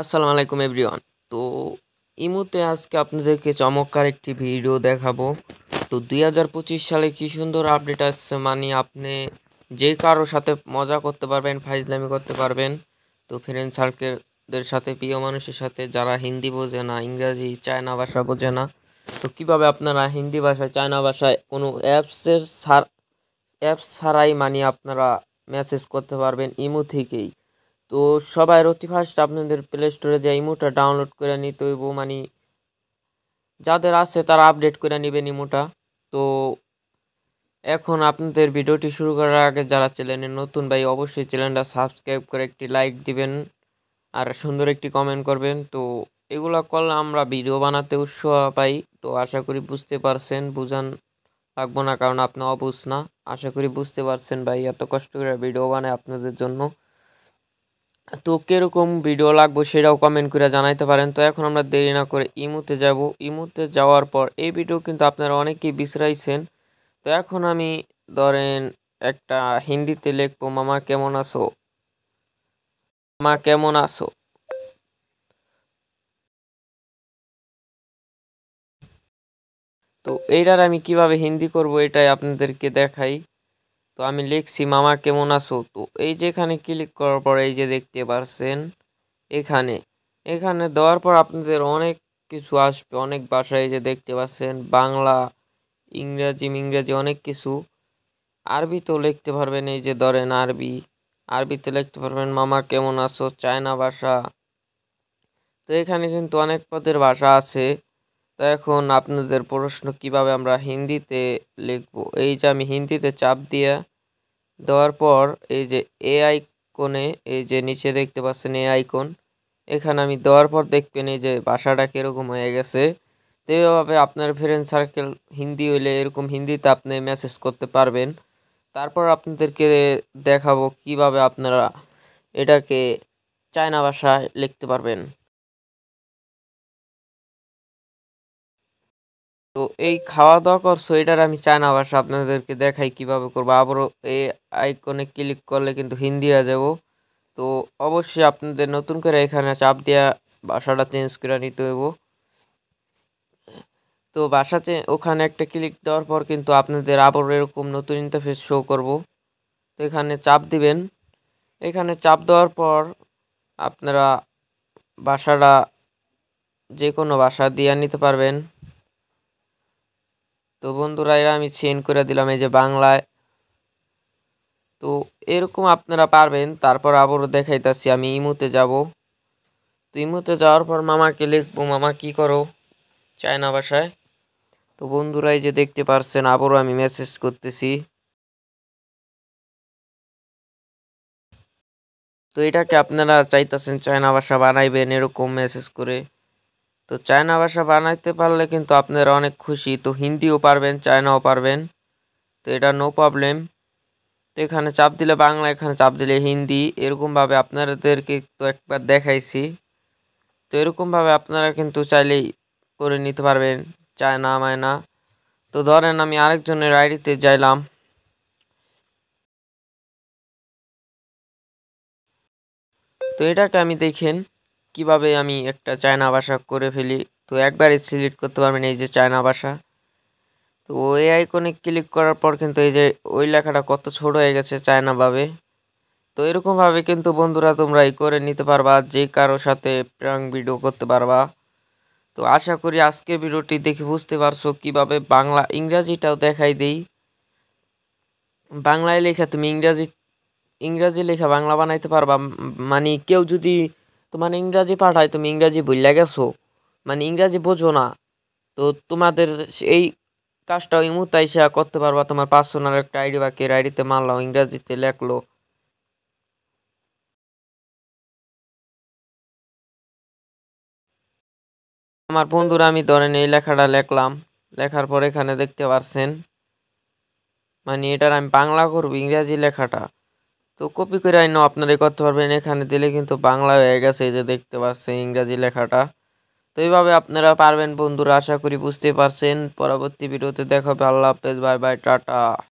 আসসালামু আলাইকুম এভরিওয়ান। তো ইমুতে আজকে আপনাদেরকে চমৎকার একটি ভিডিও দেখাবো। তো 2025 সালে কি সুন্দর আপডেট আসছে, মানে আপনি যে কারো সাথে মজা করতে পারবেন, ফাইজলামি করতে পারবেন। তো ফ্রেন্ড সার্কেলদের সাথে, প্রিয় মানুষের সাথে, যারা হিন্দি বোঝে না, ইংরাজি, চায়না ভাষা বোঝে না, তো কিভাবে আপনারা হিন্দি ভাষায়, চায়না ভাষায় কোনো অ্যাপস ছাড়াই মানে আপনারা মেসেজ করতে পারবেন ইমো থেকেই। তো সবাই অতি ফার্স্ট আপনাদের প্লে স্টোরে যে ইমোটা ডাউনলোড করে নিতে হইব, মানে যাদের আছে তারা আপডেট করে নেবেন ইমোটা। তো এখন আপনাদের ভিডিওটি শুরু করার আগে যারা চ্যানেলে নতুন ভাই, অবশ্যই চ্যানেলটা সাবস্ক্রাইব করে একটি লাইক দিবেন আর সুন্দর একটি কমেন্ট করবেন। তো এগুলো করলে আমরা ভিডিও বানাতে উৎসাহ পাই। তো আশা করি বুঝতে পারছেন, বুঝান লাগবো না কারণ আপনি অবুঝ না। আশা করি বুঝতে পারছেন ভাই, এত কষ্ট করে ভিডিও বানায় আপনাদের জন্য। তো কিরকম ভিডিও লাগবে সেটাও কমেন্ট করে জানাইতে পারেন। তো এখন আমরা দেরি না করে ইমুতে যাব। ইমুতে যাওয়ার পর এই ভিডিও কিন্তু আপনারা অনেকেই বিশ্রাইছেন। তো এখন আমি ধরেন একটা হিন্দিতে লিখবো, মামা কেমন আছো, মা কেমন আছো। তো এইটার আমি কিভাবে হিন্দি করব এটাই আপনাদেরকে দেখাই। তো আমি লিখছি মামা কেমন আছো। তো এই যে এখানে ক্লিক করার পর এই যে দেখতে পারছেন এখানে এখানে দেওয়ার পর আপনাদের অনেক কিছু আসবে, অনেক ভাষায় এই যে দেখতে পাচ্ছেন, বাংলা, ইংরাজি অনেক কিছু। আরবিতেও লিখতে পারবেন, এই যে ধরেন আরবিতে লিখতে পারবেন মামা কেমন আছো। চায়না ভাষা, তো এখানে কিন্তু অনেক পদের ভাষা আছে। তো এখন আপনাদের প্রশ্ন কিভাবে আমরা হিন্দিতে লিখবো, এই যে আমি হিন্দিতে চাপ দিয়ে দেওয়ার পর এই যে এ আইকনে, এই যে নিচে দেখতে পাচ্ছেন এ আইকন, এখানে আমি দেওয়ার পর দেখবেন এই যে ভাষাটা কিরকম হয়ে গেছে। তো এইভাবে আপনার ফ্রেন্ড সার্কেল হিন্দি হইলে এরকম হিন্দিতে আপনি মেসেজ করতে পারবেন। তারপর আপনাদেরকে দেখাবো কিভাবে আপনারা এটাকে চায়না ভাষায় লিখতে পারবেন। তো এই খাওয়া দাওয়া করছো এটার আমি চায়না ভাষা আপনাদেরকে দেখাই কিভাবে করবো। আবারও এই আইকনে ক্লিক করলে কিন্তু হিন্দি হয়ে যাব। তো অবশ্যই আপনাদের নতুন করে এখানে চাপ দিয়া ভাষাটা চেঞ্জ করে নিতে হইব। তো ওখানে একটা ক্লিক দেওয়ার পর কিন্তু আপনাদের আবার এরকম নতুন ইন্টারফেস শো করব। তো এখানে চাপ দিবেন। এখানে চাপ দেওয়ার পর আপনারা ভাষাটা যে কোনো ভাষা দিয়ে নিতে পারবেন। তো বন্ধুরা, এরা আমি চেঞ্জ করে দিলাম এই যে বাংলায়। তো এরকম আপনারা পারবেন। তারপর আবারও দেখাইতাছি আমি ইমুতে যাব। তো ইমুতে যাওয়ার পর মামাকে লিখবো, মামা কি করো, চায়না ভাষায়। তো বন্ধুরা, এই যে দেখতে পারছেন আবারও আমি মেসেজ করতেছি। তো এটাকে আপনারা চাইতেছেন চায়না ভাষা বানাইবেন এরকম মেসেজ করে। তো চায়না ভাষা বানাইতে পারলে কিন্তু আপনারা অনেক খুশি। তো হিন্দিও পারবেন, চায়নাও পারবেন, তো এটা নো প্রবলেম। তো এখানে চাপ দিলে বাংলা, এখানে চাপ দিলে হিন্দি, এরকমভাবে আপনাদেরকে তো একবার দেখাইছি। তো এরকমভাবে আপনারা কিন্তু চাইলেই করে নিতে পারবেন চায়না মায়না। তো ধরেন আমি আরেকজনের আইডিতে যাইলাম। তো এটাকে আমি দেখেন কিভাবে আমি একটা চায়না ভাষা করে ফেলি। তো একবারে সিলেক্ট করতে পারবেন এই যে চায়না ভাষা। তো ওই আইকনে ক্লিক করার পর কিন্তু এই যে ওই লেখাটা কত ছোট হয়ে গেছে চায়না ভাবে। তো এরকমভাবে কিন্তু বন্ধুরা তোমরা এই করে নিতে পারবা, যে কারো সাথে প্র্যাঙ্ক ভিডিও করতে পারবা। তো আশা করি আজকের ভিডিওটি দেখে বুঝতে পারছো কিভাবে বাংলা ইংরাজিটাও দেখাই দেই। বাংলায় লেখা তুমি ইংরাজি লেখা বাংলা বানাইতে পারবা। মানে কেউ যদি তোমার ইংরাজি পাঠায়, তুমি ইংরাজি ভুইল্লা গেছো, মানে ইংরাজি বোঝো না, তো তোমাদের এই কাজটা ইমুতে আইসা করতে পারবা। তোমার পার্সোনাল একটা আইডি বা কের আইডিতে মারলাম, ইংরাজিতে লেখলো। আমার বন্ধুরা আমি ধরেন এই লেখাটা লেখলাম, লেখার পর এখানে দেখতে পারছেন মানে এটার আমি বাংলা করবো ইংরাজি লেখাটা। তো কপি করে আইনাও আপনারা করতে পারবেন। এখানে দিলে কিন্তু বাংলা হয়ে গেছে, এই যে দেখতে পাচ্ছেন ইংরাজি লেখাটা। তো এইভাবে আপনারা পারবেন বন্ধুরা, আশা করি বুঝতে পারছেন। পরবর্তী ভিডিওতে দেখা হবে। আল্লাহ হাফেজ, বাই বাই, টাটা।